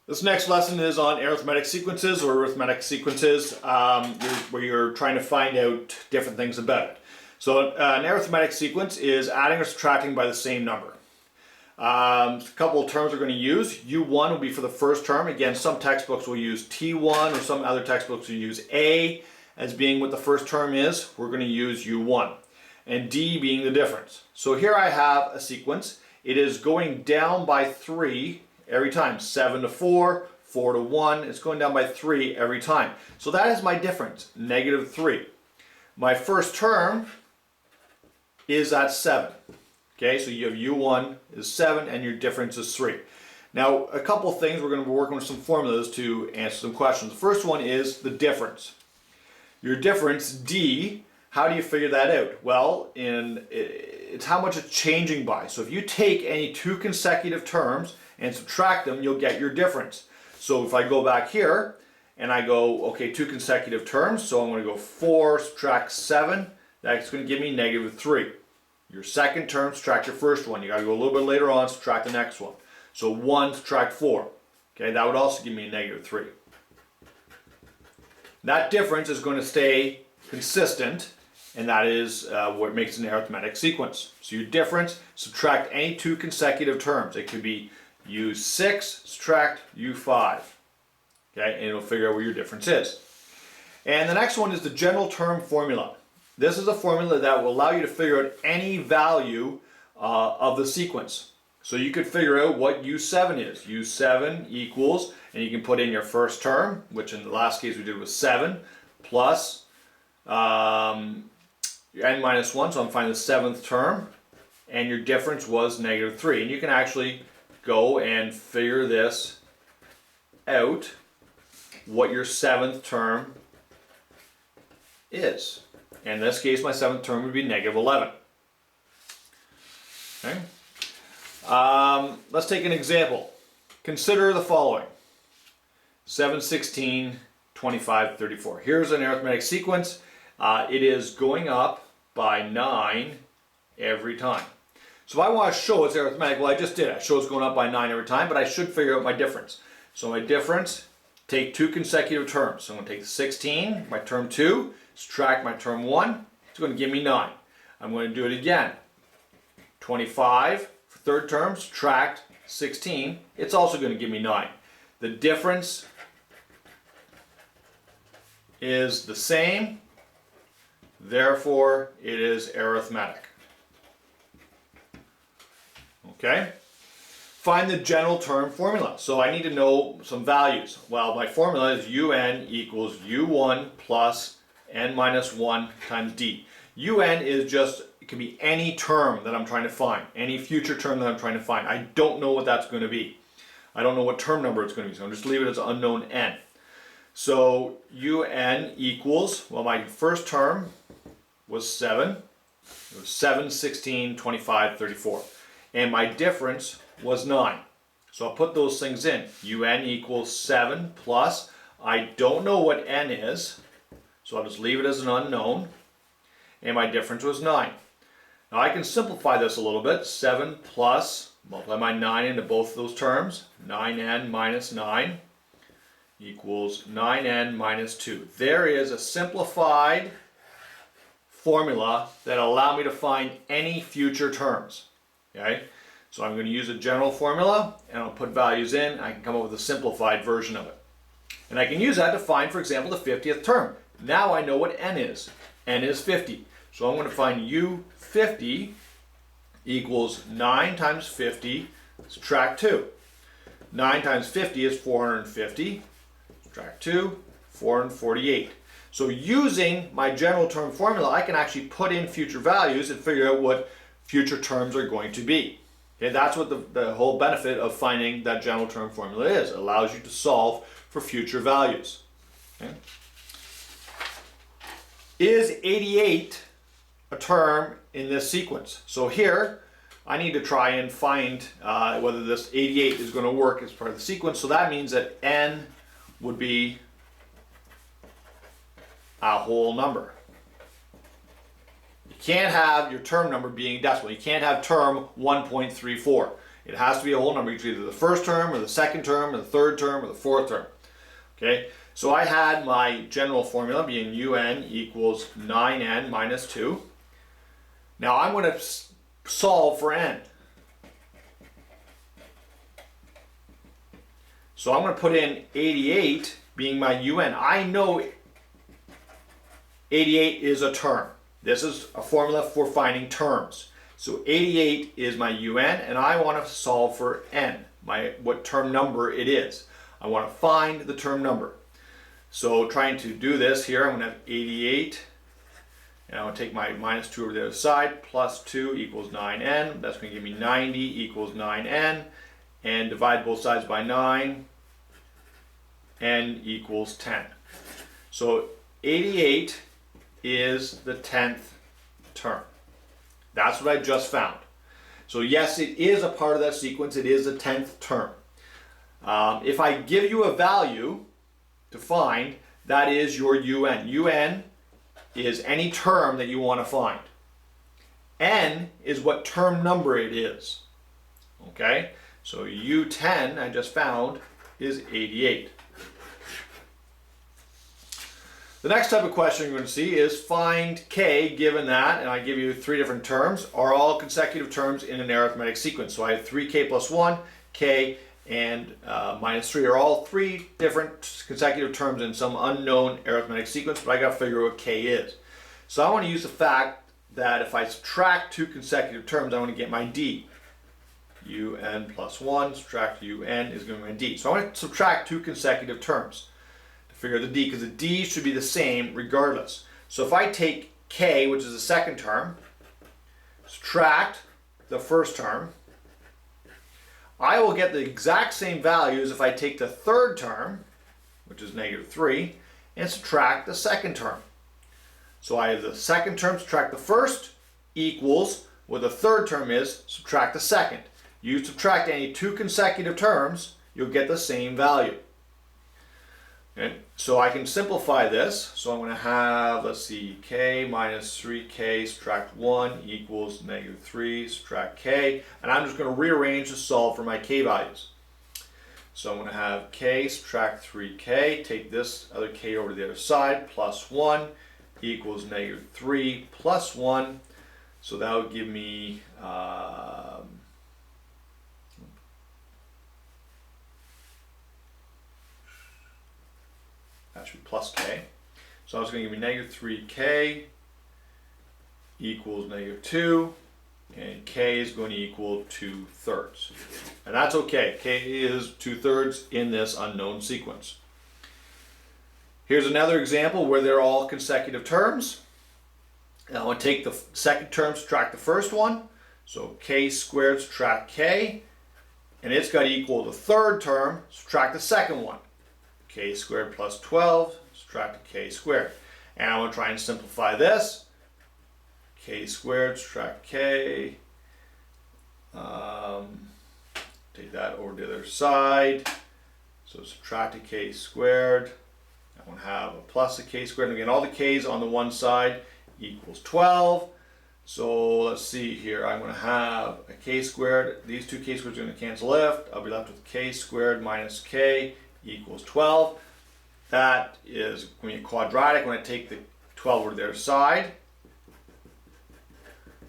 This next lesson is on arithmetic sequences or arithmetic sequences where you're trying to find out different things about it. So an arithmetic sequence is adding or subtracting by the same number. A couple of terms we're going to use. U1 will be for the first term. Again, some textbooks will use T1 or some other textbooks will use A as being what the first term is. We're going to use U1. And D being the difference. So here I have a sequence. It is going down by 3 every time. 7 to 4, 4 to 1. It's going down by 3 every time. So that is my difference, -3. My first term is at 7. Okay, so you have U1 is 7 and your difference is 3. Now, a couple of things, we're going to be working with some formulas to answer some questions. The first one is the difference. Your difference, D, how do you figure that out? Well, it's how much it's changing by. So if you take any two consecutive terms and subtract them, you'll get your difference. So if I go back here and I go, okay, two consecutive terms, so I'm going to go 4 subtract 7, that's going to give me -3. Your second term, subtract your first one. You got to go a little bit later on, subtract the next one. So 1 subtract 4. Okay, that would also give me a -3. That difference is going to stay consistent, and that is what makes an arithmetic sequence. So your difference, subtract any two consecutive terms. It could be U6 subtract U5. Okay, and it'll figure out where your difference is. And the next one is the general term formula. This is a formula that will allow you to figure out any value of the sequence. So you could figure out what U7 is. U7 equals, and you can put in your first term, which in the last case we did was 7, plus n minus 1, so I'm finding the 7th term, and your difference was -3. And you can actually go and figure this out, what your 7th term is. In this case, my 7th term would be -11. Okay. Let's take an example. Consider the following. 7, 16, 25, 34. Here's an arithmetic sequence. It is going up by 9 every time. So if I want to show it's arithmetic, well, I just did. I show it's going up by 9 every time, but I should figure out my difference. So my difference, take two consecutive terms. So I'm going to take the 16, my term 2, subtract my term 1. It's going to give me 9. I'm going to do it again. 25 for third term, subtract 16. It's also going to give me 9. The difference is the same. Therefore, it is arithmetic. Okay? Find the general term formula. So I need to know some values. Well, my formula is UN equals U1 plus n minus 1 times D. UN is just, it can be any term that I'm trying to find, any future term that I'm trying to find. I don't know what that's going to be. I don't know what term number it's going to be, so I'm just leave it as unknown n. So UN equals, well, my first term was 7. It was 7, 16, 25, 34. And my difference was 9. So I'll put those things in. UN equals 7 plus, I don't know what n is, so I'll just leave it as an unknown. And my difference was 9. Now I can simplify this a little bit. 7 plus, multiply my 9 into both of those terms. 9n minus 9 equals 9n minus 2. There is a simplified formula that will allow me to find any future terms. Okay? So I'm going to use a general formula and I'll put values in. I can come up with a simplified version of it. And I can use that to find, for example, the 50th term. Now I know what n is. N is 50. So I'm going to find U50 equals 9 times 50, subtract 2. 9 times 50 is 450, subtract 2, 448. So using my general term formula, I can actually put in future values and figure out what future terms are going to be. Okay, that's what the whole benefit of finding that general term formula is. It allows you to solve for future values. Okay. Is 88 a term in this sequence? So here, I need to try and find whether this 88 is going to work as part of the sequence. So that means that n would be a whole number. You can't have your term number being decimal. You can't have term 1.34. It has to be a whole number. It's either the first term or the second term or the third term or the fourth term. Okay, so I had my general formula being un equals 9n minus 2. Now I'm going to solve for n. So I'm going to put in 88 being my un. I know 88 is a term. This is a formula for finding terms. So 88 is my un, and I want to solve for n, what term number it is. I want to find the term number. So trying to do this here, I'm going to have 88, and I'm going to take my minus 2 over the other side, plus 2 equals 9n. That's going to give me 90 equals 9n, and divide both sides by 9, n equals 10. So 88 is the 10th term. That's what I just found. So yes, it is a part of that sequence. It is a 10th term. If I give you a value to find, that is your un. Un is any term that you want to find. N is what term number it is. Okay? So U10, I just found, is 88. The next type of question you're going to see is find k given that, and I give you 3 different terms, are all consecutive terms in an arithmetic sequence. So I have 3k plus 1, k, and minus 3 are all 3 different consecutive terms in some unknown arithmetic sequence, but I got to figure out what k is. So I want to use the fact that if I subtract 2 consecutive terms, I want to get my d. un plus 1, subtract un is going to be my d. So I want to subtract 2 consecutive terms to figure out the d, because the d should be the same regardless. So if I take k, which is the second term, subtract the first term, I will get the exact same values if I take the third term, which is negative 3, and subtract the second term. So I have the second term subtract the first equals what the third term is, subtract the second. You subtract any 2 consecutive terms, you'll get the same value. Okay, so I can simplify this. So I'm going to have, let's see, k minus 3k subtract 1 equals negative 3 subtract k. And I'm just going to rearrange to solve for my k values. So I'm going to have k subtract 3k, take this other k over to the other side, plus 1 equals negative 3 plus 1. So that would give me that should be plus k. So it's going to give me negative 3k equals negative 2, and k is going to equal 2/3. And that's okay. K is 2/3 in this unknown sequence. Here's another example where they're all consecutive terms. Now I want to take the second term, subtract the first one. So k squared subtract k, and it's got to equal the third term, subtract the second one. K squared plus 12, subtract k squared. And I want to try and simplify this. K squared subtract k. Take that over to the other side. So subtract a k squared. I want to have a plus a k squared. And again, all the k's on the one side equals 12. So let's see here. I'm going to have a k squared. These 2 k squareds are going to cancel left. I'll be left with k squared minus k equals 12. That is going to be a quadratic. When I take the 12 over to the other side,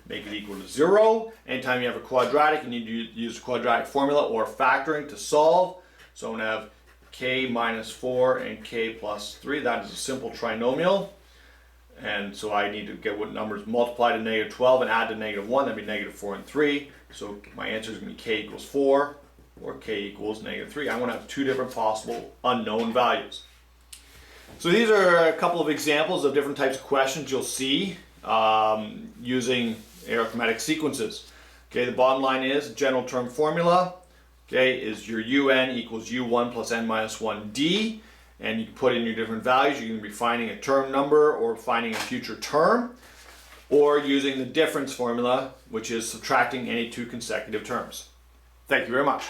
make it equal to 0. Anytime you have a quadratic, you need to use the quadratic formula or factoring to solve. So I'm going to have k minus 4 and k plus 3. That is a simple trinomial. And so I need to get what numbers multiply to negative 12 and add to negative 1. That'd be negative 4 and 3. So my answer is going to be k equals 4 or k equals negative 3. I'm going to have 2 different possible unknown values. So these are a couple of examples of different types of questions you'll see using arithmetic sequences. Okay, the bottom line is general term formula. Okay, is your un equals u1 plus n minus 1d. And you can put in your different values. You can be finding a term number or finding a future term, or using the difference formula, which is subtracting any 2 consecutive terms. Thank you very much.